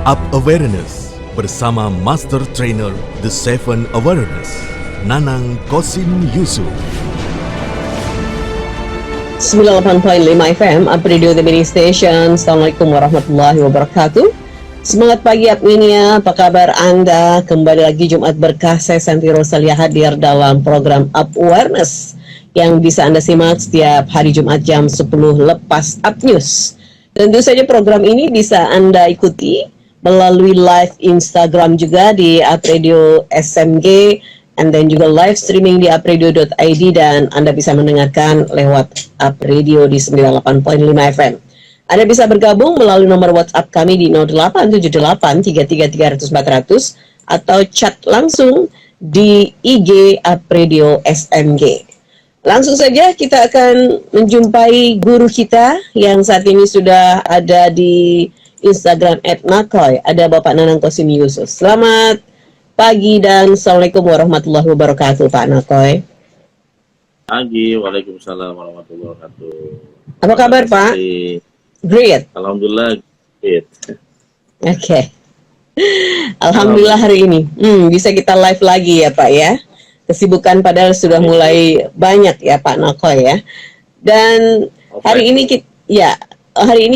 Up Awareness bersama Master Trainer The Seven Awareness, Nanang Kosim Yusuf. 98.5 FM, Up Radio The Mini Station. Assalamualaikum warahmatullahi wabarakatuh. Semangat pagi Apminia, apa kabar Anda? Kembali lagi Jumat Berkah, saya Santi Rosalia hadir dalam program Up Awareness yang bisa Anda simak setiap hari Jumat jam 10 lepas Up News. Tentu saja program ini bisa Anda ikuti melalui live Instagram juga di Up Radio SMG, and then juga live streaming di upradio.id, dan Anda bisa mendengarkan lewat Up Radio di 98.5 FM. Anda bisa bergabung melalui nomor WhatsApp kami di 0878333400 atau chat langsung di IG Up Radio SMG. Langsung saja kita akan menjumpai guru kita yang saat ini sudah ada di Instagram @nakoy. Ada Bapak Nanang Kosim Yusuf. Selamat pagi dan Assalamualaikum warahmatullahi wabarakatuh, Pak Nakoy. Pagi, waalaikumsalam warahmatullahi wabarakatuh. Apa kabar, Pak? Great. Alhamdulillah, great. Oke. Alhamdulillah hari ini bisa kita live lagi ya, Pak ya. Kesibukan padahal sudah mulai banyak ya, Pak Nakoy ya. Dan hari ini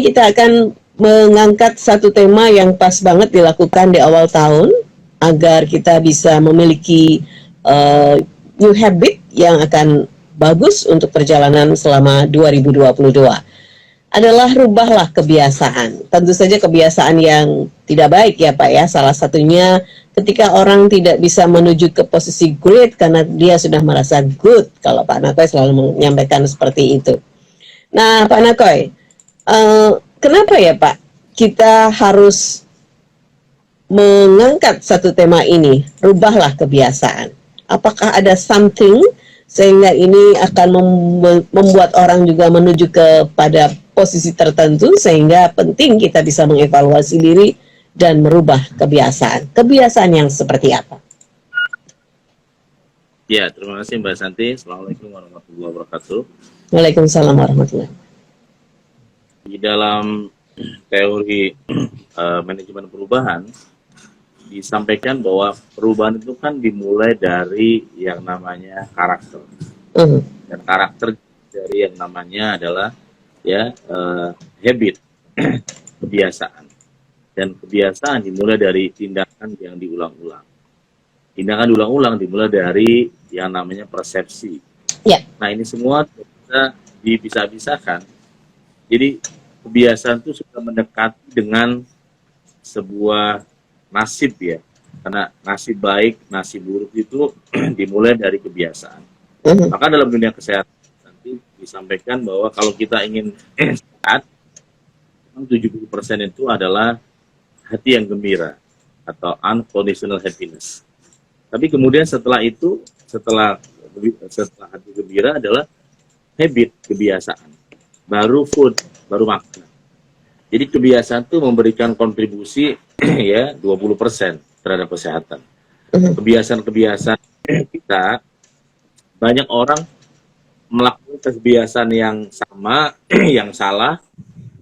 kita akan mengangkat satu tema yang pas banget dilakukan di awal tahun, agar kita bisa memiliki new habit yang akan bagus untuk perjalanan selama 2022. Adalah rubahlah kebiasaan. Tentu saja kebiasaan yang tidak baik ya Pak ya. Salah satunya ketika orang tidak bisa menuju ke posisi great karena dia sudah merasa good. Kalau Pak Nakoy selalu menyampaikan seperti itu. Nah Pak Nakoy, kenapa ya Pak kita harus mengangkat satu tema ini, rubahlah kebiasaan? Apakah ada something sehingga ini akan membuat orang juga menuju kepada posisi tertentu, sehingga penting kita bisa mengevaluasi diri dan merubah kebiasaan. Kebiasaan yang seperti apa? Ya, terima kasih Mbak Santi. Assalamualaikum warahmatullahi wabarakatuh. Waalaikumsalam warahmatullahi wabarakatuh. Di dalam teori manajemen perubahan disampaikan bahwa perubahan itu kan dimulai dari yang namanya karakter, dan karakter dari yang namanya adalah habit, kebiasaan, dan kebiasaan dimulai dari tindakan yang diulang-ulang. Tindakan diulang-ulang dimulai dari yang namanya persepsi. Nah ini semua bisa bisa-bisakan. Jadi kebiasaan itu sudah mendekati dengan sebuah nasib ya, karena nasib baik, nasib buruk itu dimulai dari kebiasaan. Maka dalam dunia kesehatan nanti disampaikan bahwa kalau kita ingin sehat, 70% itu adalah hati yang gembira atau unconditional happiness. Tapi kemudian setelah hati gembira adalah habit, kebiasaan, baru food, baru makan. Jadi kebiasaan itu memberikan kontribusi ya 20% terhadap kesehatan. Kebiasaan-kebiasaan kita, banyak orang melakukan kebiasaan yang sama, yang salah,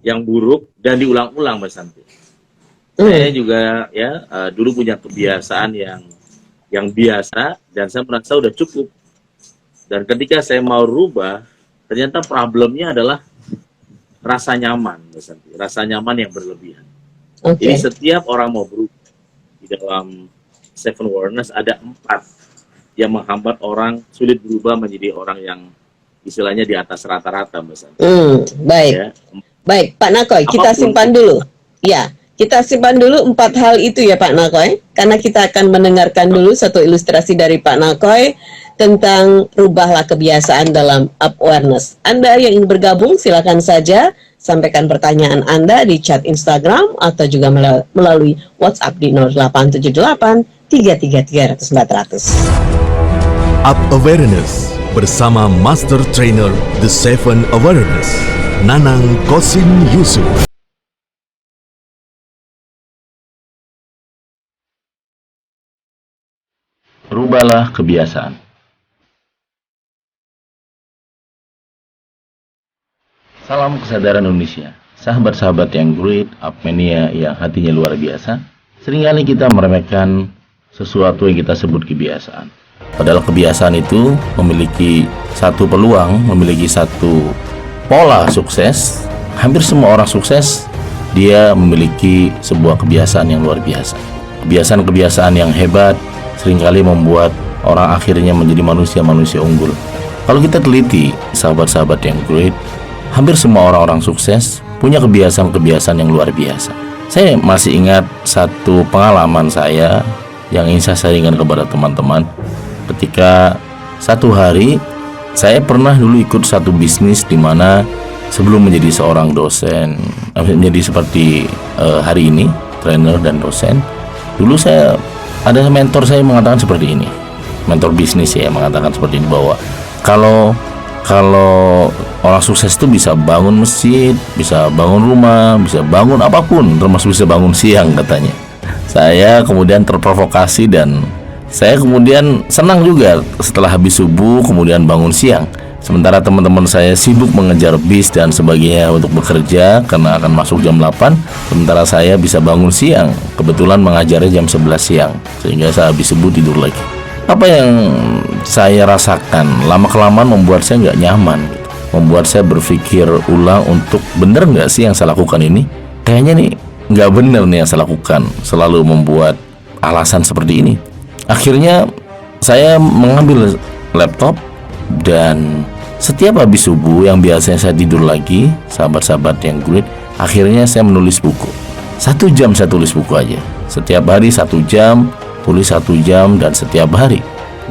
yang buruk, dan diulang-ulang, Mbak Santi. Saya juga dulu punya kebiasaan yang biasa, dan saya merasa udah cukup. Dan ketika saya mau rubah, ternyata problemnya adalah rasa nyaman, Mbak Santi. Rasa nyaman yang berlebihan. Jadi setiap orang mau berubah, di dalam Seven Awareness ada 4 yang menghambat orang sulit berubah menjadi orang yang istilahnya di atas rata-rata, Mbak Santi. Baik. Ya. Baik, Pak Nakoy, kita simpan dulu. Ya, kita simpan dulu 4 hal itu ya Pak Nakoy, karena kita akan mendengarkan dulu satu ilustrasi dari Pak Nakoy tentang rubahlah kebiasaan dalam Up Awareness. Anda yang ingin bergabung silakan saja sampaikan pertanyaan Anda di chat Instagram atau juga melalui WhatsApp di 0878 333 400. Up Awareness bersama Master Trainer The Seven Awareness, Nanang Kosim Yusuf. Rubahlah kebiasaan. Salam kesadaran Indonesia. Sahabat-sahabat yang great, Upmania yang hatinya luar biasa, seringkali kita meremehkan sesuatu yang kita sebut kebiasaan. Padahal kebiasaan itu memiliki satu peluang, memiliki satu pola sukses. Hampir semua orang sukses, dia memiliki sebuah kebiasaan yang luar biasa. Kebiasaan-kebiasaan yang hebat seringkali membuat orang akhirnya menjadi manusia-manusia unggul. Kalau kita teliti, sahabat-sahabat yang great, hampir semua orang-orang sukses punya kebiasaan-kebiasaan yang luar biasa. Saya masih ingat satu pengalaman saya yang ingin saya sharingkan kepada teman-teman. Ketika satu hari saya pernah dulu ikut satu bisnis di mana sebelum menjadi seorang dosen, menjadi seperti hari ini, trainer dan dosen, dulu saya ada mentor saya mengatakan seperti ini. Mentor bisnis ya mengatakan seperti ini, bahwa kalau orang sukses itu bisa bangun masjid, bisa bangun rumah, bisa bangun apapun, termasuk bisa bangun siang katanya. Saya kemudian terprovokasi dan saya kemudian senang juga setelah habis subuh kemudian bangun siang. Sementara teman-teman saya sibuk mengejar bis dan sebagainya untuk bekerja karena akan masuk jam 8, sementara saya bisa bangun siang. Kebetulan mengajarnya jam 11 siang, sehingga saya habis subuh tidur lagi. Apa yang saya rasakan lama-kelamaan membuat saya nggak nyaman gitu. Membuat saya berpikir ulang untuk bener nggak sih yang saya lakukan ini. Kayaknya nih nggak bener nih yang saya lakukan. Selalu membuat alasan seperti ini. Akhirnya saya mengambil laptop dan setiap habis subuh yang biasanya saya tidur lagi, sahabat-sahabat yang great, akhirnya saya menulis buku. 1 jam saya tulis buku aja. Setiap hari 1 jam, tulis 1 jam dan setiap hari.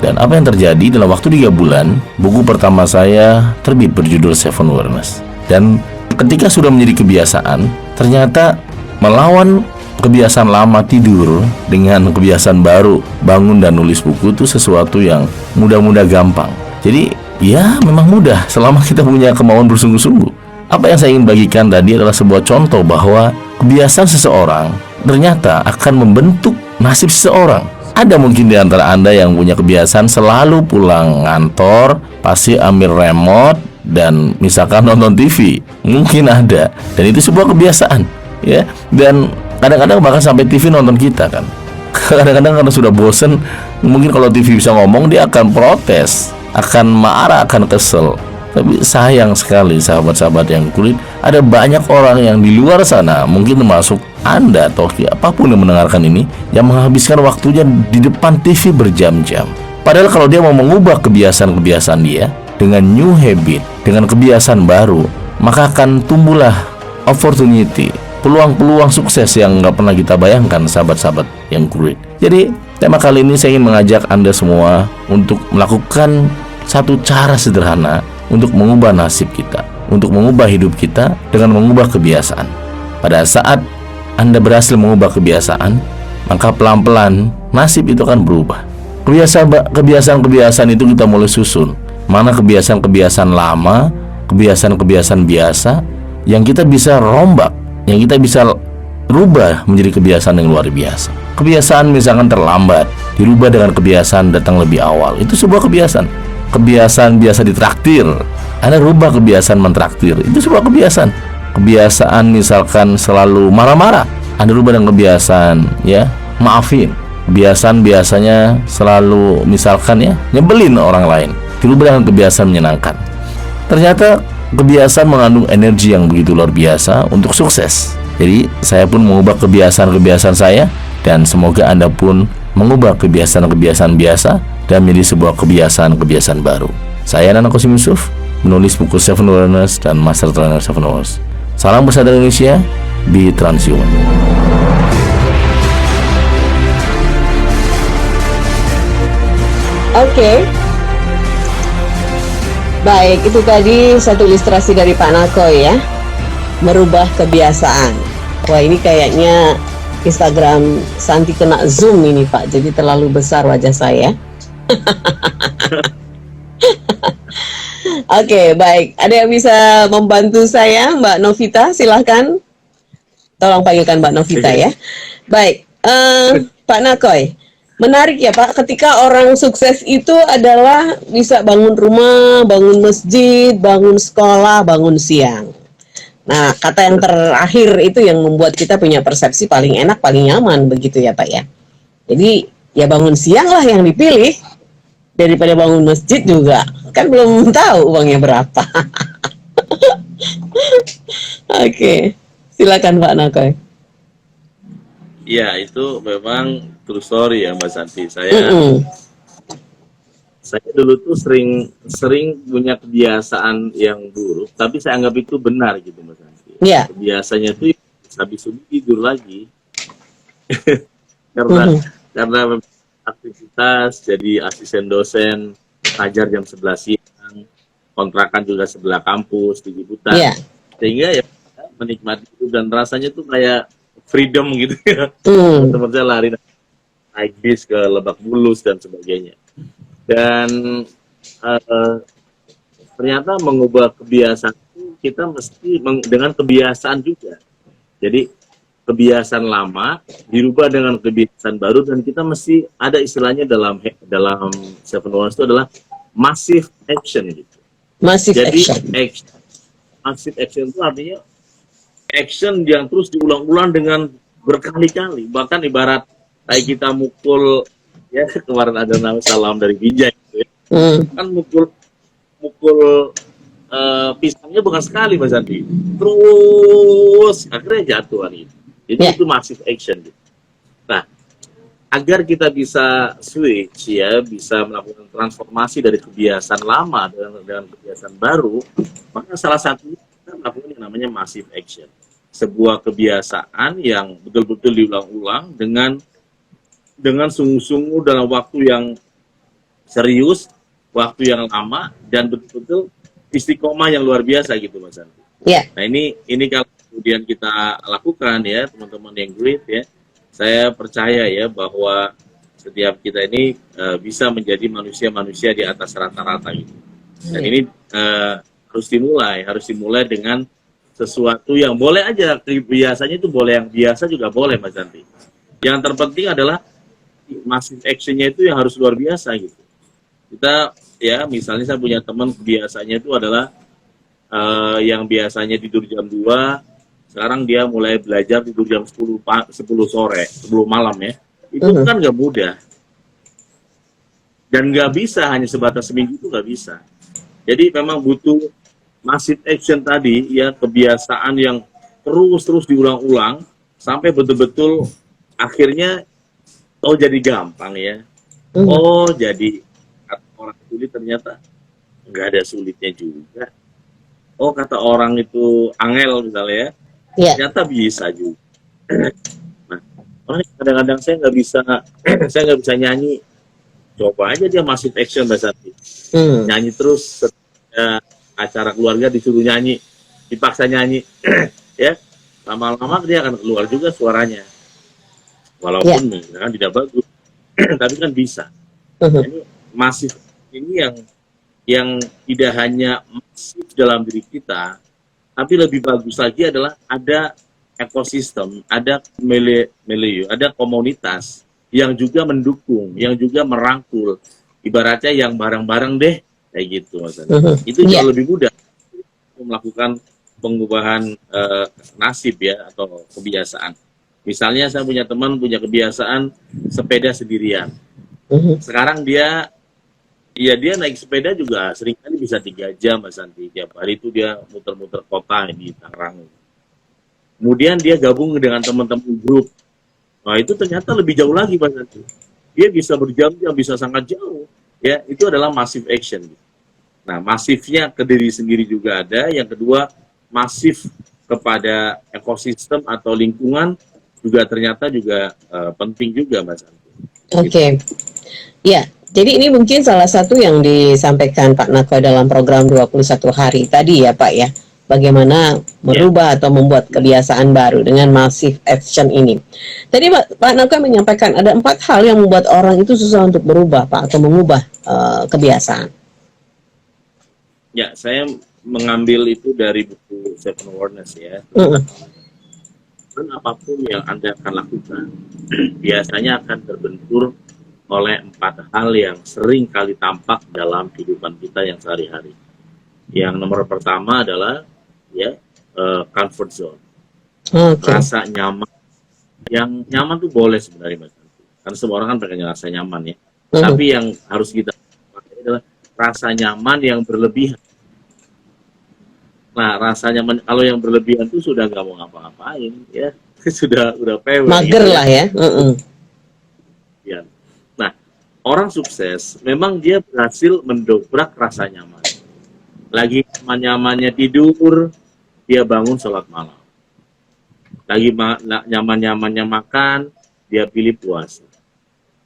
Dan apa yang terjadi dalam waktu 3 bulan, buku pertama saya terbit berjudul Seven Awareness. Dan ketika sudah menjadi kebiasaan, ternyata melawan kebiasaan lama tidur dengan kebiasaan baru bangun dan nulis buku itu sesuatu yang mudah-mudah gampang. Jadi ya memang mudah selama kita punya kemauan bersungguh-sungguh. Apa yang saya ingin bagikan tadi adalah sebuah contoh bahwa kebiasaan seseorang ternyata akan membentuk nasib seseorang. Ada mungkin di antara Anda yang punya kebiasaan selalu pulang kantor pasti ambil remote dan misalkan nonton TV. Mungkin ada, dan itu sebuah kebiasaan, ya. Dan kadang-kadang bahkan sampai TV nonton kita kan. Kadang-kadang karena sudah bosen, mungkin kalau TV bisa ngomong dia akan protes, akan marah, akan kesel. Tapi sayang sekali sahabat-sahabat yang kulit, ada banyak orang yang di luar sana, mungkin termasuk Anda atau apapun yang mendengarkan ini, yang menghabiskan waktunya di depan TV berjam-jam. Padahal kalau dia mau mengubah kebiasaan-kebiasaan dia dengan new habit, dengan kebiasaan baru, maka akan tumbuhlah opportunity, peluang-peluang sukses yang nggak pernah kita bayangkan, sahabat-sahabat yang great. Jadi tema kali ini saya ingin mengajak Anda semua untuk melakukan satu cara sederhana untuk mengubah nasib kita, untuk mengubah hidup kita dengan mengubah kebiasaan. Pada saat Anda berhasil mengubah kebiasaan, maka pelan-pelan nasib itu akan berubah. Kebiasaan-kebiasaan itu kita mulai susun. Mana kebiasaan-kebiasaan lama, kebiasaan-kebiasaan biasa yang kita bisa rombak, yang kita bisa rubah menjadi kebiasaan yang luar biasa. Kebiasaan misalkan terlambat dirubah dengan kebiasaan datang lebih awal. Itu sebuah kebiasaan. Kebiasaan biasa ditraktir, Anda rubah kebiasaan mentraktir. Itu sebuah kebiasaan. Kebiasaan misalkan selalu marah-marah, Anda rubah dengan kebiasaan ya maafin. Kebiasaan biasanya selalu misalkan ya nyebelin orang lain, dirubah dengan kebiasaan menyenangkan. Ternyata kebiasaan mengandung energi yang begitu luar biasa untuk sukses. Jadi saya pun mengubah kebiasaan-kebiasaan saya, dan semoga Anda pun mengubah kebiasaan-kebiasaan biasa dan menjadi sebuah kebiasaan-kebiasaan baru. Saya Nana Qasim Yusuf, menulis buku Seven Awareness dan Master Trainer Seven Awareness. Salam bersama Indonesia, be transhuman. Oke. Baik, itu tadi satu ilustrasi dari Pak Nakoy ya. Merubah kebiasaan. Wah, ini kayaknya Instagram Santi kena zoom ini Pak, jadi terlalu besar wajah saya. Oke, baik. Ada yang bisa membantu saya, Mbak Novita? Silahkan. Tolong panggilkan Mbak Novita ya. Baik, Pak Nakoy. Menarik ya Pak, ketika orang sukses itu adalah bisa bangun rumah, bangun masjid, bangun sekolah, bangun siang. Nah, kata yang terakhir itu yang membuat kita punya persepsi paling enak, paling nyaman begitu ya Pak ya. Jadi ya bangun siang lah yang dipilih daripada bangun masjid juga. Kan belum tahu uangnya berapa. Oke, silakan Pak Nakoy. Ya, itu memang true story ya Mbak Santi. Mm-mm. Saya dulu tuh sering punya kebiasaan yang buruk, tapi saya anggap itu benar gitu Mbak Santi. Ya. Kebiasaannya tuh habis subuh tidur lagi. karena karena aktivitas jadi asisten dosen, ngajar jam 11 siang, kontrakan juga sebelah kampus di Ciputat. Iya. Sehingga ya menikmati itu dan rasanya tuh kayak freedom gitu ya. Teman saya lari naik bis ke Lebak Bulus dan sebagainya. Dan ternyata mengubah kebiasaan itu kita mesti dengan kebiasaan juga. Jadi kebiasaan lama dirubah dengan kebiasaan baru dan kita mesti ada istilahnya dalam Seven Wonders itu adalah massive action gitu. Massive Jadi action. Massive action itu artinya action yang terus diulang-ulang dengan berkali-kali, bahkan ibarat kayak kita mukul ya, kemarin ada nama salam dari Binjai gitu ya. Kan mukul pisangnya bukan sekali Mas Andi, terus akhirnya jatuh kan gitu. Jadi itu massive action gitu. Nah, agar kita bisa switch ya, bisa melakukan transformasi dari kebiasaan lama dengan kebiasaan baru, maka salah satunya kita melakukan yang namanya massive action. Sebuah kebiasaan yang betul-betul diulang-ulang dengan sungguh-sungguh dalam waktu yang serius, waktu yang lama, dan betul-betul istiqomah yang luar biasa gitu Mas Andi. Yeah. Nah ini kalau kemudian kita lakukan ya teman-teman yang great ya, saya percaya ya bahwa setiap kita ini bisa menjadi manusia-manusia di atas rata-rata gitu. Dan ini harus dimulai dengan sesuatu yang boleh aja, biasanya itu boleh, yang biasa juga boleh Mas Santi. Yang terpenting adalah massive action-nya itu yang harus luar biasa gitu. Kita ya misalnya saya punya teman biasanya itu adalah yang biasanya tidur jam 2, sekarang dia mulai belajar tidur jam 10 sore, 10 malam ya. Itu kan nggak mudah. Dan nggak bisa hanya sebatas seminggu, itu nggak bisa. Jadi memang butuh massive action tadi ya, kebiasaan yang terus diulang-ulang sampai betul-betul akhirnya jadi gampang ya. Jadi orang sulit ternyata nggak ada sulitnya juga. Kata orang itu angel misalnya ya, ternyata bisa juga. Nah, kadang-kadang saya nggak bisa nyanyi. Coba aja dia massive action Mbak Santi. Nyanyi terus acara keluarga disuruh nyanyi, dipaksa nyanyi, ya lama-lama dia akan keluar juga suaranya, walaupun kan tidak bagus, tapi kan bisa. Ini masif ini yang tidak hanya masif dalam diri kita, tapi lebih bagus lagi adalah ada ekosistem, ada milieu, ada komunitas yang juga mendukung, yang juga merangkul, ibaratnya yang bareng-bareng deh. Kayak gitu Mas. Itu jauh lebih mudah melakukan pengubahan nasib ya atau kebiasaan. Misalnya saya punya teman punya kebiasaan sepeda sendirian. Sekarang dia naik sepeda juga seringkali bisa 3 jam Mas Santi. Tiap hari itu dia muter-muter kota di Tangerang. Kemudian dia gabung dengan teman-teman grup. Nah itu ternyata lebih jauh lagi Mas Santi. Dia bisa berjam-jam, bisa sangat jauh. Ya, itu adalah massive action. Nah, masifnya ke diri sendiri juga ada. Yang kedua, masif kepada ekosistem atau lingkungan juga ternyata juga penting juga, Mas. Oke. Ya, jadi ini mungkin salah satu yang disampaikan Pak Nakoy dalam program 21 hari tadi ya, Pak ya. Bagaimana merubah atau membuat kebiasaan baru dengan massive action ini. Tadi Pak Nakoy menyampaikan ada 4 hal yang membuat orang itu susah untuk berubah, Pak, atau mengubah kebiasaan. Ya, saya mengambil itu dari buku Seven Wonders ya. Dan apapun yang Anda akan lakukan, biasanya akan terbentur oleh 4 hal yang sering kali tampak dalam kehidupan kita yang sehari-hari. Yang nomor pertama adalah ya comfort zone, Oke. rasa nyaman. Yang nyaman tuh boleh sebenarnya Mas Santi, karena semua orang kan pengen rasa nyaman ya. Tapi yang harus kita pakai adalah rasa nyaman yang berlebihan. Nah, rasa nyaman kalau yang berlebihan tuh sudah nggak mau ngapa-ngapain ya, udah pewe Mager gitu lah ya. ya. Nah, orang sukses memang dia berhasil mendobrak rasa nyaman. Lagi nyaman-nyamannya tidur, dia bangun sholat malam. Lagi nyaman-nyamannya makan, dia pilih puasa.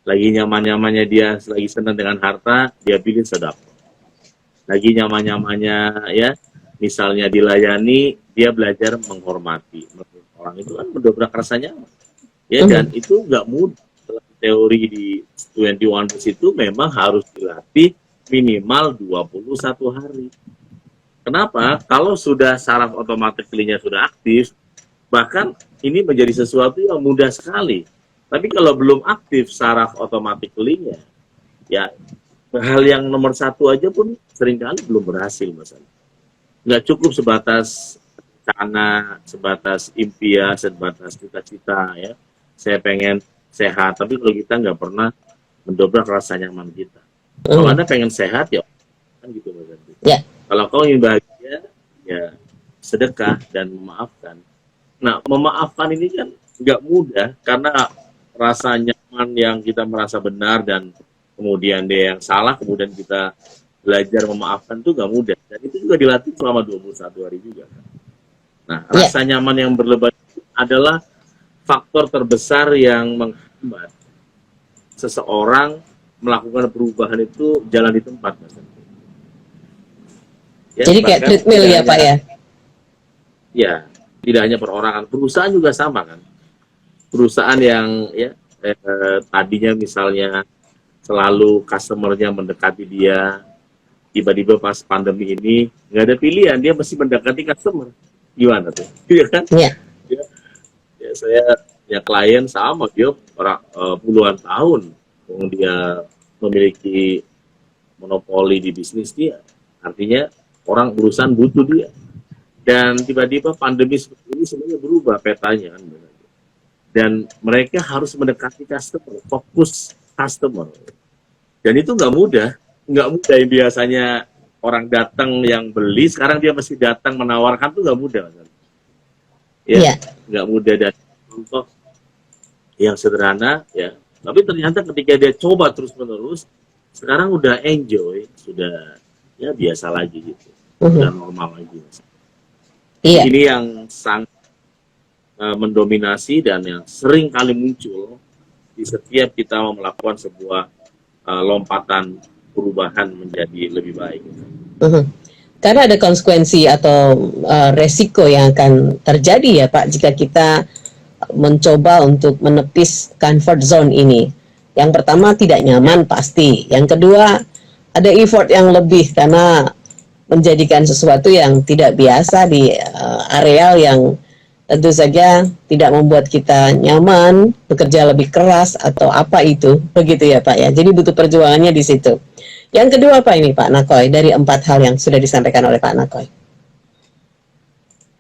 Lagi nyaman-nyamannya dia lagi senang dengan harta, dia pilih sedekah. Lagi nyaman-nyamannya ya, misalnya dilayani, dia belajar menghormati. Orang itu kan mendobrak rasa nyaman. Ya, dan itu nggak mudah. Teori di 21 Days itu memang harus dilatih minimal 21 hari. Kenapa? Kalau sudah saraf otomatiknya sudah aktif, bahkan ini menjadi sesuatu yang mudah sekali. Tapi kalau belum aktif saraf otomatiknya, ya hal yang nomor satu aja pun seringkali belum berhasil, Mas. Nggak cukup sebatas rencana, sebatas impian, sebatas cita-cita ya. Saya pengen sehat, tapi kalau kita nggak pernah mendobrak rasa nyaman kita. Kalau Anda pengen sehat ya, kan gitu Mas. Ya. Kalau kau ingin bahagia, ya sedekah dan memaafkan. Nah, memaafkan ini kan nggak mudah karena rasa nyaman yang kita merasa benar dan kemudian dia yang salah, kemudian kita belajar memaafkan itu nggak mudah. Dan itu juga dilatih selama 21 hari juga. Nah, rasa nyaman yang berlebihan adalah faktor terbesar yang menghambat seseorang melakukan perubahan itu jalan di tempat. Ya, jadi kayak treadmill ya Pak ya? Ya, tidak hanya perorangan, perusahaan juga sama kan. Perusahaan yang ya tadinya misalnya selalu customer-nya mendekati dia, tiba-tiba pas pandemi ini nggak ada pilihan, dia mesti mendekati customer. Gimana tuh? Iya kan? Iya. Ya, saya ya klien sama dia puluhan tahun, dia memiliki monopoli di bisnis dia. Artinya orang perusahaan butuh dia. Dan tiba-tiba pandemi seperti ini semuanya berubah petanya kan. Dan mereka harus mendekati customer, fokus customer. Dan itu nggak mudah yang biasanya orang datang yang beli, sekarang dia mesti datang menawarkan tuh nggak mudah. Ya, nggak mudah. Dan contoh yang sederhana ya, tapi ternyata ketika dia coba terus-menerus, sekarang udah enjoy, sudah ya biasa lagi gitu, udah normal lagi. Ini yang sangat mendominasi dan yang sering kali muncul di setiap kita melakukan sebuah lompatan perubahan menjadi lebih baik. Karena ada konsekuensi atau resiko yang akan terjadi ya Pak jika kita mencoba untuk menepis comfort zone ini. Yang pertama tidak nyaman pasti. Yang kedua ada effort yang lebih karena menjadikan sesuatu yang tidak biasa di areal yang tentu saja tidak membuat kita nyaman, bekerja lebih keras atau apa itu, begitu ya Pak ya. Jadi butuh perjuangannya di situ. Yang kedua apa ini Pak Nakoy dari 4 hal yang sudah disampaikan oleh Pak Nakoy?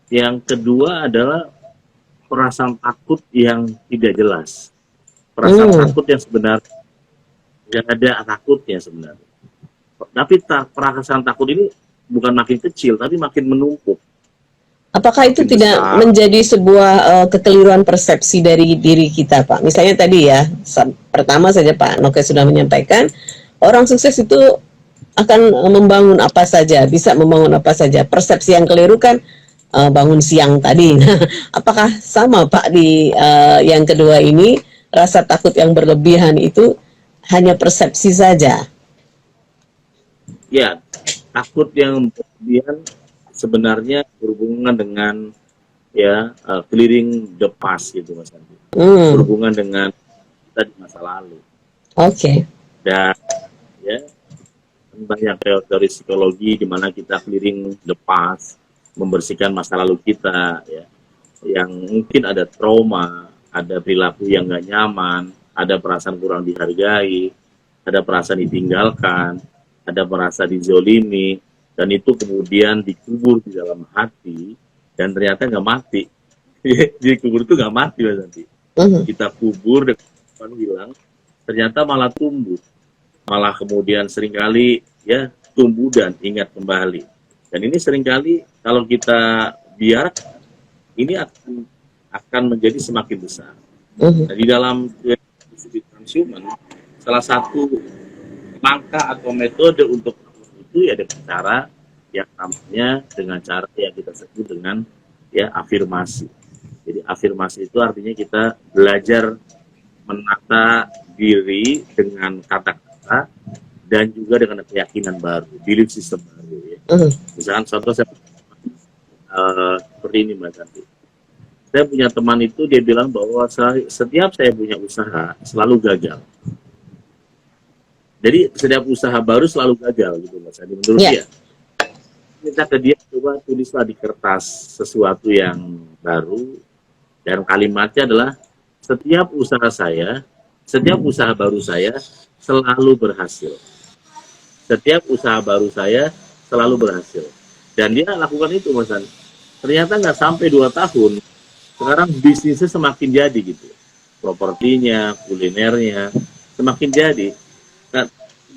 Yang kedua adalah perasaan takut yang tidak jelas. Perasaan takut yang sebenarnya yang ada takutnya sebenarnya. Tapi perasaan takut ini bukan makin kecil, tapi makin menumpuk. Apakah itu tidak menjadi sebuah kekeliruan persepsi dari diri kita, Pak? Misalnya tadi ya, pertama saja Pak Noke sudah menyampaikan, orang sukses itu akan membangun apa saja, bisa membangun apa saja. Persepsi yang keliru kan bangun siang tadi. Nah, apakah sama Pak di yang kedua ini, rasa takut yang berlebihan itu hanya persepsi saja? Ya, takut yang berlebihan sebenarnya berhubungan dengan ya clearing the past gitu Mas Andi. Berhubungan dengan kita di masa lalu. Oke. Dan ya banyak teori psikologi di mana kita clearing the past, membersihkan masa lalu kita ya, yang mungkin ada trauma, ada perilaku yang nggak nyaman, ada perasaan kurang dihargai, ada perasaan ditinggalkan, ada merasa dizolimi, dan itu kemudian dikubur di dalam hati dan ternyata nggak mati. Dikubur itu nggak mati Mas Santi. Kita kubur dan hilang, ternyata malah tumbuh, malah kemudian seringkali ya tumbuh dan ingat kembali. Dan ini seringkali kalau kita biar ini akan menjadi semakin besar. Nah, di dalam transhuman, salah satu langkah atau metode untuk itu ya dengan cara yang namanya dengan cara yang kita sebut dengan ya afirmasi. Jadi afirmasi itu artinya kita belajar menata diri dengan kata-kata dan juga dengan keyakinan baru, belief system baru. Ya. Misalkan contoh saya seperti ini Mbak Santi. Saya punya teman itu dia bilang bahwa setiap saya punya usaha selalu gagal. Jadi setiap usaha baru selalu gagal gitu Mas Santi menurut dia. Minta ke dia coba tulislah di kertas sesuatu yang baru dan kalimatnya adalah setiap usaha baru saya selalu berhasil. Setiap usaha baru saya selalu berhasil. Dan dia lakukan itu Mas Santi. Ternyata nggak sampai 2 tahun, sekarang bisnisnya semakin jadi gitu. Propertinya, kulinernya, semakin jadi. Nah,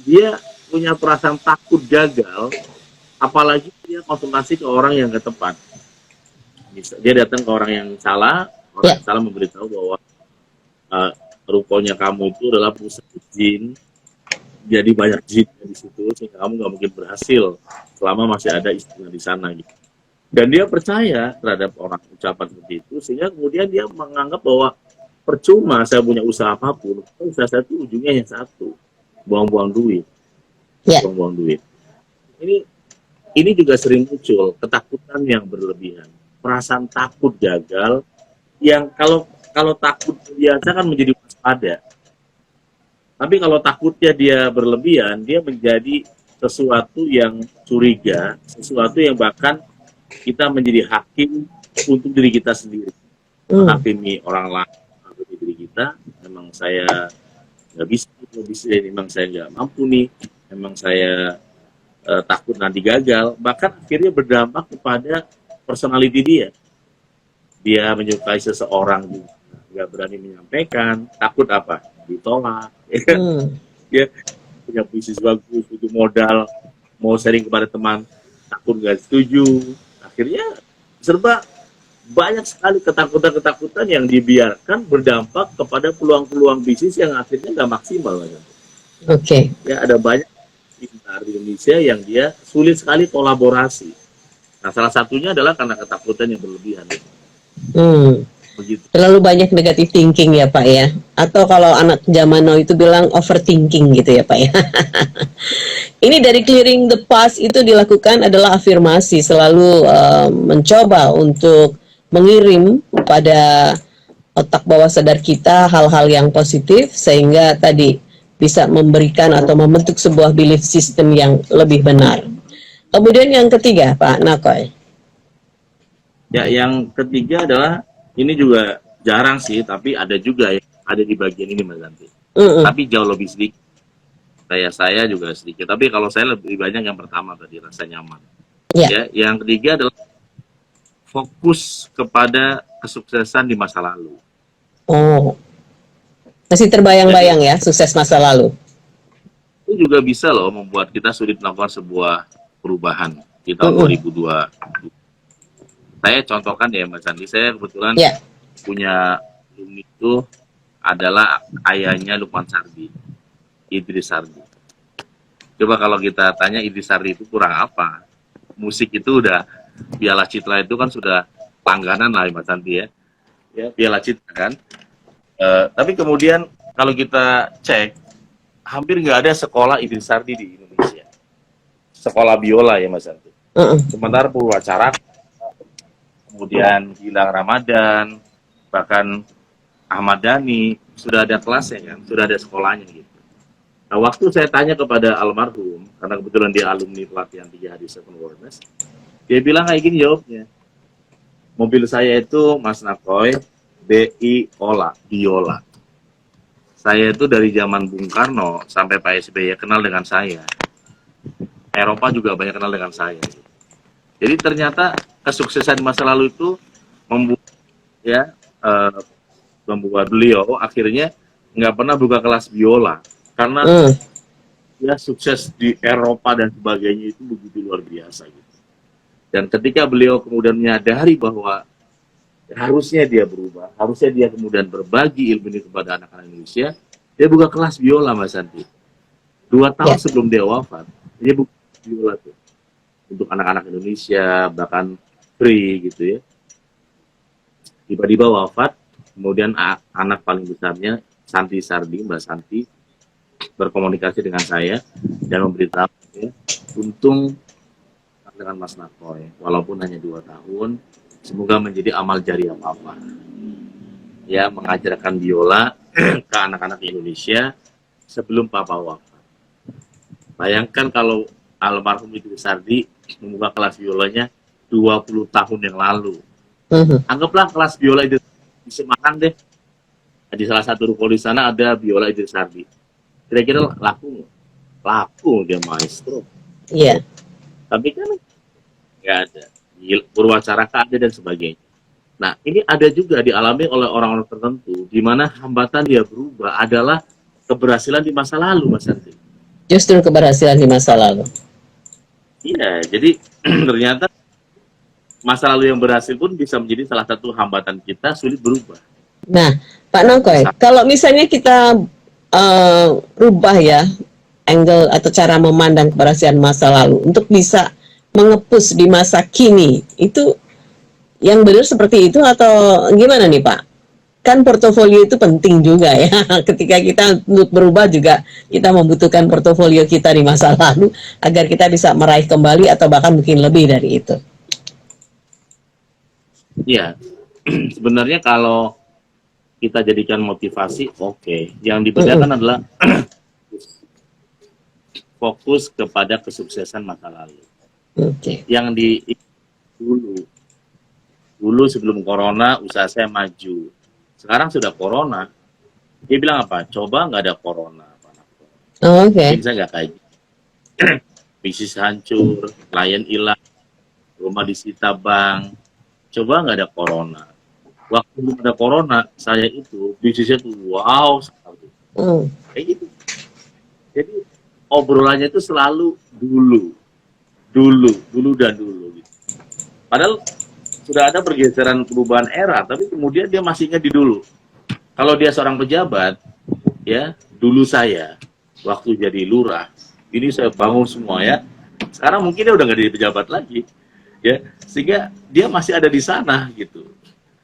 dia punya perasaan takut gagal, apalagi dia konsultasi ke orang yang nggak tepat. Dia datang ke orang yang salah, orang yang salah memberitahu bahwa rupanya kamu itu adalah pusat jin, jadi banyak jin di situ, sehingga kamu nggak mungkin berhasil selama masih ada istilah di sana gitu. Dan dia percaya terhadap orang ucapan seperti itu, sehingga kemudian dia menganggap bahwa percuma saya punya usaha apapun, usaha saya itu ujungnya yang satu, buang-buang duit, buang-buang duit. Ini juga sering muncul ketakutan yang berlebihan, perasaan takut gagal, yang kalau takut biasa kan menjadi waspada. Tapi kalau takutnya dia berlebihan, dia menjadi sesuatu yang curiga, sesuatu yang bahkan kita menjadi hakim untuk diri kita sendiri, menghakimi orang lain atau diri kita. Memang saya nggak bisa, memang saya nggak mampu nih, memang saya takut nanti gagal. Bahkan akhirnya berdampak kepada personality dia. Dia menyukai seseorang juga nggak berani menyampaikan, takut apa? Ditolak. Dia punya bisnis bagus, butuh modal, mau sharing kepada teman, takut nggak setuju. Akhirnya serba banyak sekali ketakutan-ketakutan yang dibiarkan berdampak kepada peluang-peluang bisnis yang akhirnya nggak maksimal. Ya ada banyak pintar di Indonesia yang dia sulit sekali kolaborasi. Nah salah satunya adalah karena ketakutan yang berlebihan. Begitu. Terlalu banyak negatif thinking ya Pak ya, atau kalau anak zaman now itu bilang overthinking gitu ya Pak ya. Ini dari clearing the past itu dilakukan adalah afirmasi, selalu mencoba untuk mengirim pada otak bawah sadar kita hal-hal yang positif sehingga tadi bisa memberikan atau membentuk sebuah belief system yang lebih benar. Kemudian yang ketiga Pak Nakoy. Ya yang ketiga adalah ini juga jarang sih, tapi ada juga yang ada di bagian ini Mas Santi. Tapi jauh lebih sedikit. Saya juga sedikit. Tapi kalau saya lebih banyak yang pertama tadi, rasa nyaman. Ya, yang ketiga adalah fokus kepada kesuksesan di masa lalu. Oh, masih terbayang-bayang ya sukses masa lalu. Itu juga bisa loh membuat kita sulit melakukan sebuah perubahan di tahun 2002. Saya contohkan ya Mas Sandi, saya kebetulan punya alumni itu adalah ayahnya Lukman Sardi, Idris Sardi. Coba kalau kita tanya Idris Sardi itu kurang apa? Musik itu udah, Piala Citra itu kan sudah langganan lah Mas Sandi ya. Ya Piala Citra kan. Tapi kemudian kalau kita cek, hampir nggak ada sekolah Idris Sardi di Indonesia. Sekolah biola ya Mas Sandi. Sementara Purwacaraka, kemudian Gilang Ramadan, bahkan Ahmad Dhani, sudah ada kelasnya kan, sudah ada sekolahnya gitu. Nah waktu saya tanya kepada almarhum, karena kebetulan dia alumni pelatihan 3 Hari Seven Wonders, dia bilang kayak gini jawabnya, mobil saya itu Mas Nakoy, BI Ola, biola. Saya itu dari zaman Bung Karno sampai Pak SBY kenal dengan saya. Eropa juga banyak kenal dengan saya. Jadi ternyata kesuksesan masa lalu itu membuat ya membuat beliau akhirnya nggak pernah buka kelas biola karena dia sukses di Eropa dan sebagainya itu begitu luar biasa gitu. Dan ketika beliau kemudian menyadari bahwa harusnya dia berubah, harusnya dia kemudian berbagi ilmu ini kepada anak-anak Indonesia, dia buka kelas biola, Mas Santi. 2 tahun sebelum dia wafat, dia buka biola tuh untuk anak-anak Indonesia, bahkan free gitu ya. Tiba-tiba wafat, kemudian anak paling besarnya Santi Sardi, Mbak Santi, berkomunikasi dengan saya dan memberitahu ya, untung dengan Mas Nakoy, walaupun hanya 2 tahun, semoga menjadi amal jariah Papa. Ya, mengajarkan biola ke anak-anak Indonesia sebelum Papa wafat. Bayangkan kalau almarhum Idris Sardi membuka kelas biolanya 20 tahun yang lalu. Anggaplah kelas biola Idris di Semarang deh. Di salah satu ruko di sana ada biola Idris Sardi. Kira-kira laku? Laku, dia maestro. Iya. Tapi kan nggak ada. Purwacaraka ada dan sebagainya. Nah, ini ada juga dialami oleh orang-orang tertentu, di mana hambatan dia berubah adalah keberhasilan di masa lalu, Mas Santi. Justru keberhasilan di masa lalu. Iya, jadi ternyata masa lalu yang berhasil pun bisa menjadi salah satu hambatan kita sulit berubah. Nah, Pak Nakoy, kalau misalnya kita rubah ya angle atau cara memandang keberhasilan masa lalu untuk bisa mengepus di masa kini, itu yang benar seperti itu atau gimana nih Pak? Kan portofolio itu penting juga ya. Ketika kita untuk berubah juga kita membutuhkan portofolio kita di masa lalu agar kita bisa meraih kembali atau bahkan mungkin lebih dari itu. Iya, sebenarnya kalau kita jadikan motivasi, oke. Yang dibedakan adalah fokus kepada kesuksesan masa lalu. Yang dulu sebelum corona usaha saya maju. Sekarang sudah corona, dia bilang apa? Coba nggak ada corona. Mungkin saya nggak kayak gitu. Bisnis hancur, klien hilang, rumah disita bank. Coba nggak ada corona. Waktu belum ada corona, saya itu bisnisnya tuh wow sekali. Kayak gitu. Jadi obrolannya itu selalu dulu dan dulu. Gitu. Padahal sudah ada pergeseran perubahan era, tapi kemudian dia masih ingat di dulu. Kalau dia seorang pejabat, ya dulu saya waktu jadi lurah, ini saya bangun semua ya. Sekarang mungkin dia udah nggak jadi pejabat lagi, ya sehingga dia masih ada di sana gitu.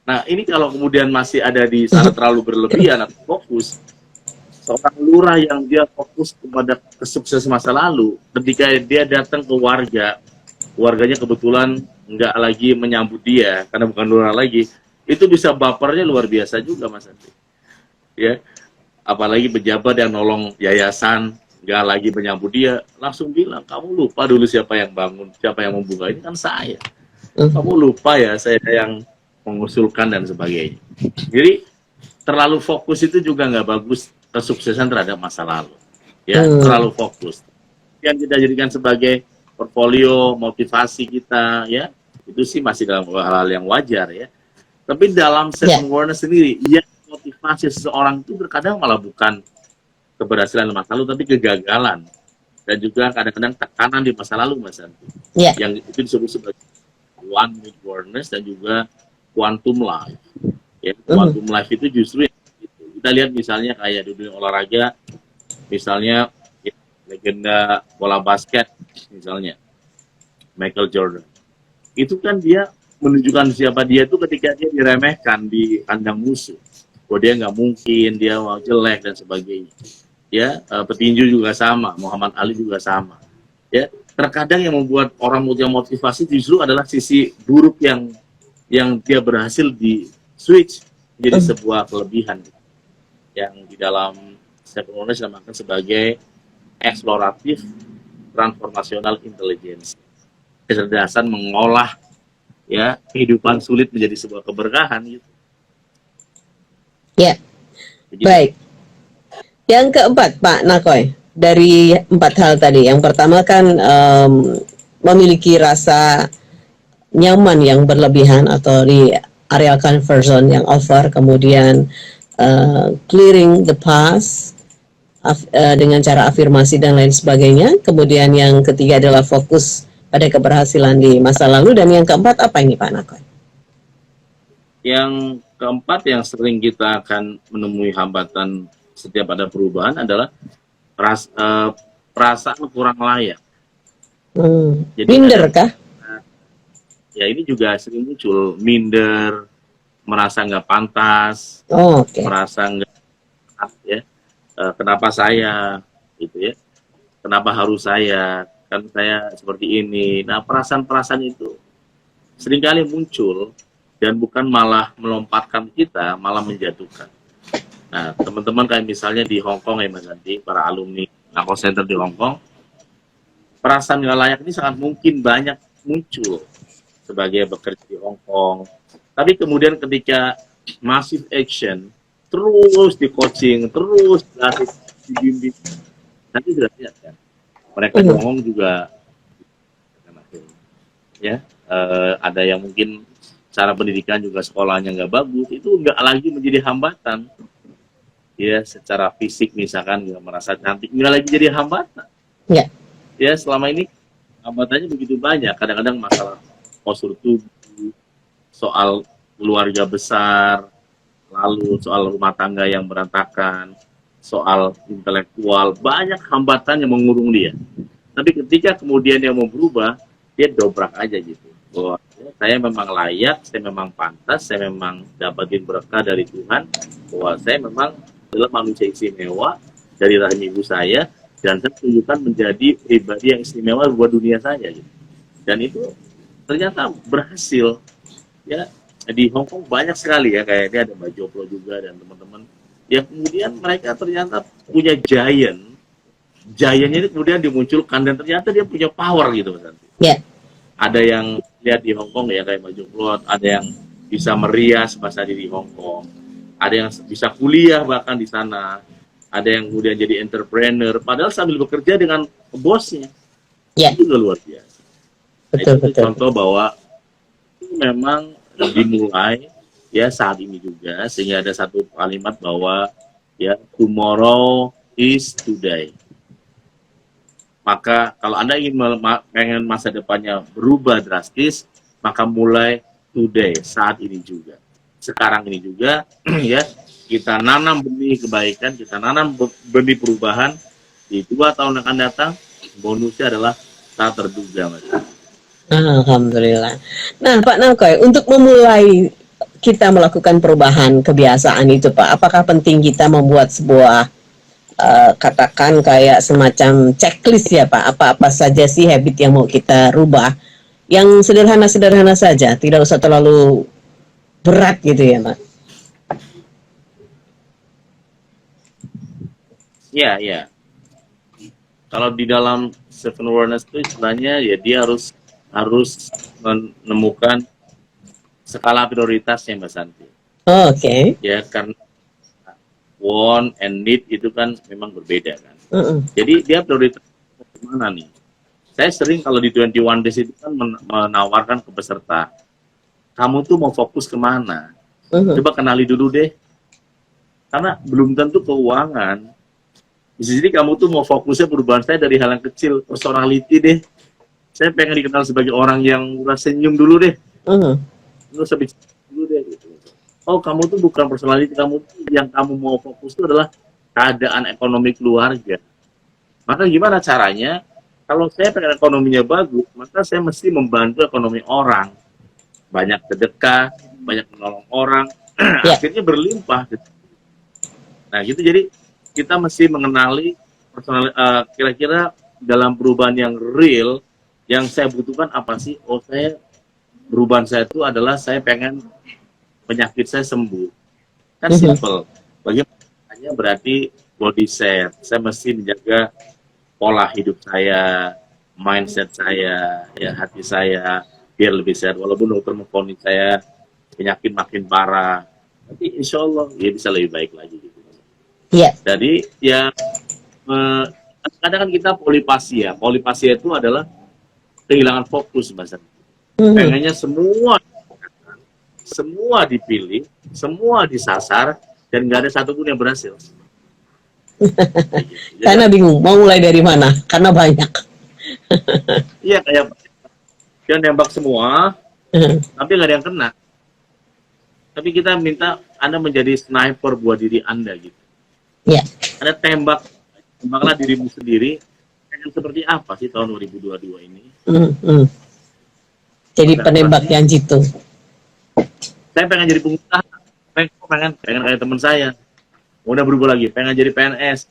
Nah ini kalau kemudian masih ada di sana terlalu berlebihan atau fokus, seorang lurah yang dia fokus kepada kesuksesan masa lalu, ketika dia datang ke warganya kebetulan nggak lagi menyambut dia karena bukan lurah lagi, itu bisa bapernya luar biasa juga Mas Andi. Ya, apalagi pejabat yang nolong yayasan nggak lagi menyambut dia, langsung bilang kamu lupa dulu siapa yang bangun, siapa yang membuka, ini kan saya. Kamu lupa ya saya yang mengusulkan dan sebagainya. Jadi terlalu fokus itu juga nggak bagus kesuksesan terhadap masa lalu. Ya, terlalu fokus. Yang kita jadikan sebagai portfolio motivasi kita ya itu sih masih dalam hal-hal yang wajar ya, tapi dalam self awareness sendiri yang motivasi seseorang itu terkadang malah bukan keberhasilan masa lalu tapi kegagalan dan juga kadang-kadang tekanan di masa lalu Mas Santi yang itu disebut sebagai one with awareness dan juga quantum life ya. Quantum life itu justru yang gitu. Kita lihat misalnya kayak di dunia olahraga misalnya ya, legenda bola basket misalnya Michael Jordan, itu kan dia menunjukkan siapa dia itu ketika dia diremehkan di kandang musuh, bahwa dia nggak mungkin, dia jelek dan sebagainya. Ya, petinju juga sama, Muhammad Ali juga sama. Ya, terkadang yang membuat orang yang motivasi justru adalah sisi buruk yang dia berhasil di switch menjadi sebuah kelebihan yang di dalam self awareness dinamakan sebagai eksploratif transformational intelligence, kecerdasan mengolah ya kehidupan sulit menjadi sebuah keberkahan gitu. Ya. Jadi, baik. Yang keempat Pak Nakoy, dari 4 hal tadi, yang pertama kan memiliki rasa nyaman yang berlebihan atau di area comfort zone yang over, kemudian clearing the past dengan cara afirmasi dan lain sebagainya. Kemudian yang ketiga adalah fokus pada keberhasilan di masa lalu, dan yang keempat apa ini Pak Nakoy? Yang keempat yang sering kita akan menemui hambatan setiap ada perubahan adalah perasaan kurang layak. Jadi Minder kah? Ya ini juga sering muncul, minder, merasa nggak pantas, Oke. merasa nggak, ya, kenapa saya, gitu ya, kenapa harus saya, kan saya seperti ini. Nah, perasaan-perasaan itu seringkali muncul dan bukan malah melompatkan kita, malah menjatuhkan. Nah, teman-teman kayak misalnya di Hong Kong ya Mas Andi, para alumni Nako Center di Hong Kong, perasaan nggak layak ini sangat mungkin banyak muncul sebagai bekerja di Hong Kong. Tapi kemudian ketika massive action, terus di coaching, terus dilatih, dibimbing, nanti sudah lihat kan, mereka di Hong Kong juga, ya, ada yang mungkin cara pendidikan juga sekolahnya nggak bagus, itu nggak lagi menjadi hambatan. Ya, secara fisik misalkan nggak merasa cantik, nggak lagi jadi hambatan. Ya. Ya, selama ini hambatannya begitu banyak. Kadang-kadang masalah postur tubuh, soal keluarga besar, lalu soal rumah tangga yang berantakan, soal intelektual, banyak hambatan yang mengurung dia. Tapi ketika kemudian dia mau berubah, dia dobrak aja gitu. Bahwa ya, saya memang layak, saya memang pantas, saya memang dapatin berkah dari Tuhan, bahwa saya memang adalah manusia istimewa dari rahim ibu saya, dan saya tunjukkan menjadi pribadi yang istimewa buat dunia saya gitu. Dan itu ternyata berhasil. Ya, di Hong Kong banyak sekali ya, kayak ini ada Mbak Joplo juga dan teman-teman. Ya kemudian mereka ternyata punya giantnya ini kemudian dimunculkan dan ternyata dia punya power gitu Mas Santi. Ya. Ada yang lihat di Hong Kong ya kayak Mbak Joplo, ada yang bisa merias pas di Hong Kong, ada yang bisa kuliah bahkan di sana, ada yang kemudian jadi entrepreneur, padahal sambil bekerja dengan bosnya. Ya. Itu juga luar biasa. Betul, Nah, itu betul. contoh bahwa itu memang dimulai ya saat ini juga, sehingga ada satu kalimat bahwa ya tomorrow is today. Maka kalau Anda ingin pengen masa depannya berubah drastis, maka mulai today, saat ini juga. Sekarang ini juga ya, kita nanam benih kebaikan, kita nanam benih perubahan. Di 2 tahun akan datang, bonusnya adalah tak terduga, Mas. Alhamdulillah. Nah, Pak Nakoy, untuk memulai kita melakukan perubahan kebiasaan itu, Pak, apakah penting kita membuat sebuah katakan kayak semacam checklist ya, Pak? Apa-apa saja sih habit yang mau kita rubah? Yang sederhana-sederhana saja, tidak usah terlalu berat gitu ya, Pak? Ya, ya. Kalau di dalam seven awareness itu istilahnya ya dia harus menemukan skala prioritasnya, Mbak Santi. Oke. Ya, karena want and need itu kan memang berbeda kan. Jadi dia prioritas kemana nih? Saya sering kalau di 21 days itu kan menawarkan ke peserta, kamu tuh mau fokus kemana? Coba kenali dulu deh. Karena belum tentu keuangan. Bisa jadi kamu tuh mau fokusnya perubahan saya dari hal yang kecil, personality deh. Saya pengen dikenal sebagai orang yang murah senyum dulu deh. Terus habis dulu deh gitu. Oh, kamu tuh bukan personality, kamu yang kamu mau fokus itu adalah keadaan ekonomi keluarga. Maka gimana caranya? Kalau saya pengen ekonominya bagus, maka saya mesti membantu ekonomi orang. Banyak sedekah, banyak menolong orang, akhirnya berlimpah. Nah gitu, jadi kita mesti mengenali personal, kira-kira dalam perubahan yang real, yang saya butuhkan apa sih? Oh, perubahan saya itu adalah saya pengen penyakit saya sembuh. Kan simple. Bagaimana berarti body set. Saya mesti menjaga pola hidup saya, mindset saya, ya hati saya biar lebih sehat. Walaupun dokter memvonis saya penyakit makin parah, tapi insya Allah ya bisa lebih baik lagi gitu. Iya. Jadi ya kadang kan kita polipasia. Polipasia itu adalah kehilangan fokus, Mas. Pengennya semua dipilih, semua disasar, dan nggak ada satupun yang berhasil. Jadi, Karena bingung mau mulai dari mana, karena banyak. iya kayak dia nembak semua, tapi nggak ada yang kena. Tapi kita minta Anda menjadi sniper buat diri Anda gitu. Ya. Anda tembaklah dirimu sendiri. Pengen seperti apa sih tahun 2022 ini? Jadi penembak yang jitu. Saya pengen jadi pengusaha, pengen kayak teman saya. Udah berubah lagi, pengen jadi PNS.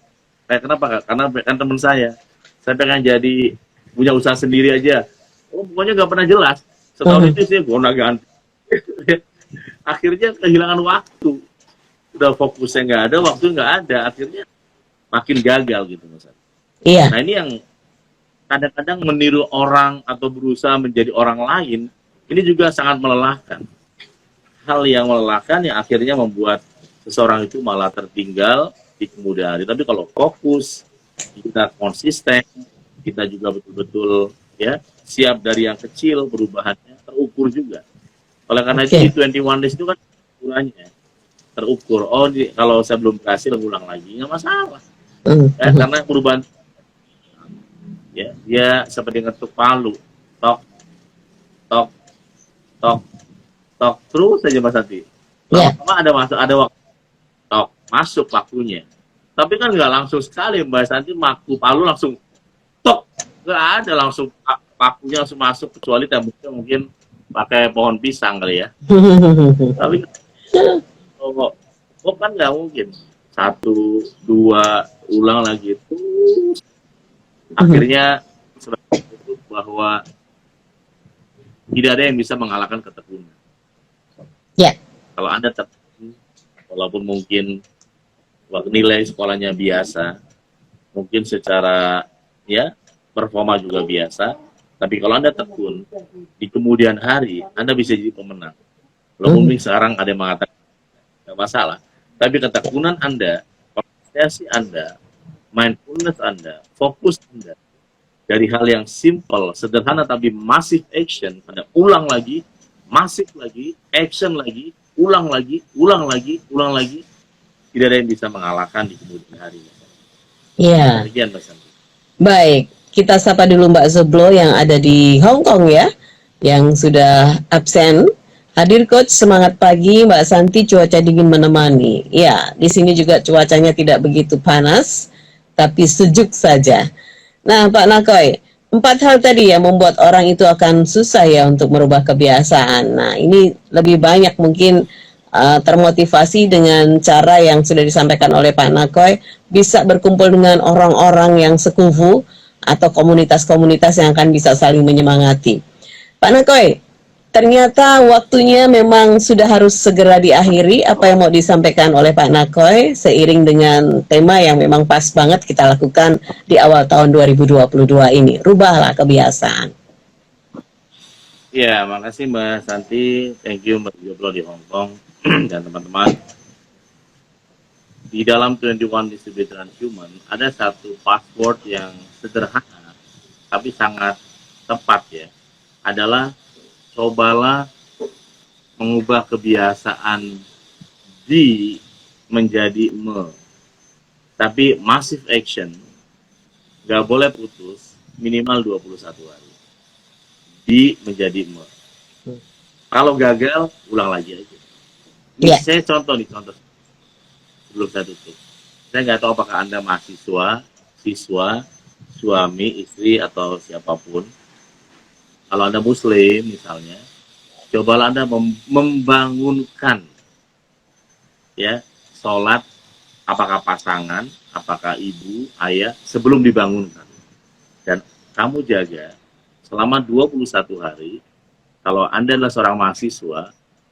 Kenapa? Karena kan teman saya pengen jadi punya usaha sendiri aja. Pokoknya nggak pernah jelas. Setahun itu sih gonta-ganti. Akhirnya kehilangan waktu. Udah fokusnya nggak ada, waktu nggak ada. Akhirnya makin gagal gitu, Mas. Iya. Nah ini yang kadang-kadang meniru orang atau berusaha menjadi orang lain, ini juga sangat melelahkan. Hal yang melelahkan yang akhirnya membuat seseorang itu malah tertinggal di kemudian hari. Tapi kalau fokus, kita konsisten, kita juga betul-betul ya siap dari yang kecil, perubahannya terukur juga. Oleh karena itu di 21 days itu kan ukurannya terukur. Oh, kalau saya belum berhasil ulang lagi, nggak masalah. Ya, karena perubahan ya dia seperti ngetuk palu, tok tok tok tok terus saja Mas Santi. Lama-lama ada waktu tok masuk waktunya. Tapi kan nggak langsung sekali Mbak Santi maku palu langsung tok, nggak ada langsung pakunya langsung masuk, kecuali temboknya mungkin pakai pohon pisang kali ya. Tapi kan nggak mungkin 1, 2 ulang lagi itu. Akhirnya itu bahwa tidak ada yang bisa mengalahkan ketekunan. Ya. Kalau Anda tekun, walaupun mungkin nilai sekolahnya biasa, mungkin secara ya performa juga biasa, tapi kalau Anda tekun, di kemudian hari Anda bisa jadi pemenang. Walaupun mungkin sekarang ada yang mengatakan nggak masalah, tapi ketekunan Anda, konsentrasi Anda, mindfulness Anda, fokus Anda dari hal yang simple, sederhana tapi massive action, Anda ulang lagi, masif lagi, action lagi, ulang lagi, ulang lagi, ulang lagi, tidak ada yang bisa mengalahkan di kemudian hari. Iya. Demikian Mas Santi. Baik, kita sapa dulu Mbak Zoblo yang ada di Hong Kong ya, yang sudah absen. Hadir Coach, semangat pagi Mbak Santi, cuaca dingin menemani. Ya, di sini juga cuacanya tidak begitu panas, tapi sejuk saja. Nah, Pak Nakoy, 4 hal tadi yang membuat orang itu akan susah ya untuk merubah kebiasaan. Nah, ini lebih banyak mungkin termotivasi dengan cara yang sudah disampaikan oleh Pak Nakoy, bisa berkumpul dengan orang-orang yang sekufu atau komunitas-komunitas yang akan bisa saling menyemangati. Pak Nakoy, ternyata waktunya memang sudah harus segera diakhiri. Apa yang mau disampaikan oleh Pak Nakoy seiring dengan tema yang memang pas banget kita lakukan di awal tahun 2022 ini. Rubahlah kebiasaan. Ya, makasih Mbak Santi. Thank you Mbak Joblo di Hong Kong dan teman-teman. Di dalam 21 Distributed Human ada satu password yang sederhana tapi sangat tepat ya. Adalah cobalah mengubah kebiasaan di menjadi me. Tapi massive action nggak boleh putus, minimal 21 hari. Di menjadi me. Kalau gagal, ulang lagi aja. Ini saya contoh sebelum saya tutup. Saya nggak tahu apakah Anda mahasiswa, siswa, suami, istri, atau siapapun. Kalau Anda Muslim misalnya, cobalah Anda membangunkan ya sholat, apakah pasangan, apakah ibu, ayah, sebelum dibangunkan. Dan kamu jaga selama 21 hari, kalau Anda adalah seorang mahasiswa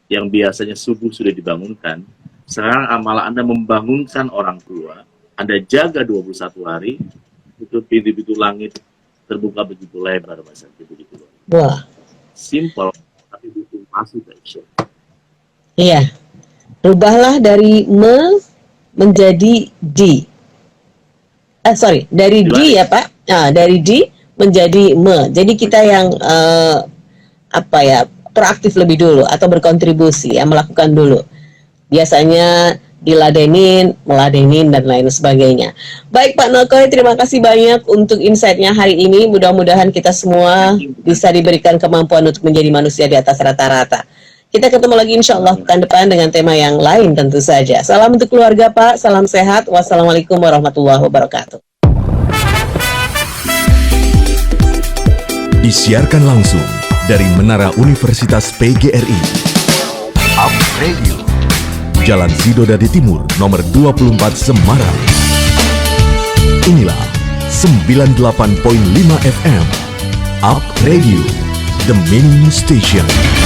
yang biasanya subuh sudah dibangunkan, sekarang malah Anda membangunkan orang tua, Anda jaga 21 hari, itu pintu-pintu langit terbuka begitu lebar, Mas Santi, begitu lebar. Wah. Simple, tapi butuh massive action. Iya. Rubahlah dari me menjadi di. Dari di ya Pak. Nah, dari di menjadi me. Jadi kita yang proaktif lebih dulu atau berkontribusi ya, melakukan dulu. Biasanya diladenin, meladenin dan lain sebagainya. Baik Pak Nokoy, terima kasih banyak untuk insight-nya hari ini. Mudah-mudahan kita semua bisa diberikan kemampuan untuk menjadi manusia di atas rata-rata. Kita ketemu lagi insya Allah pekan depan dengan tema yang lain tentu saja. Salam untuk keluarga Pak, salam sehat. Wassalamualaikum warahmatullahi wabarakatuh. Disiarkan langsung dari Menara Universitas PGRI. Up Radio. Jalan Sidodadi Timur, nomor 24 Semarang. Inilah 98.5 FM. Up Radio, The Mini Station.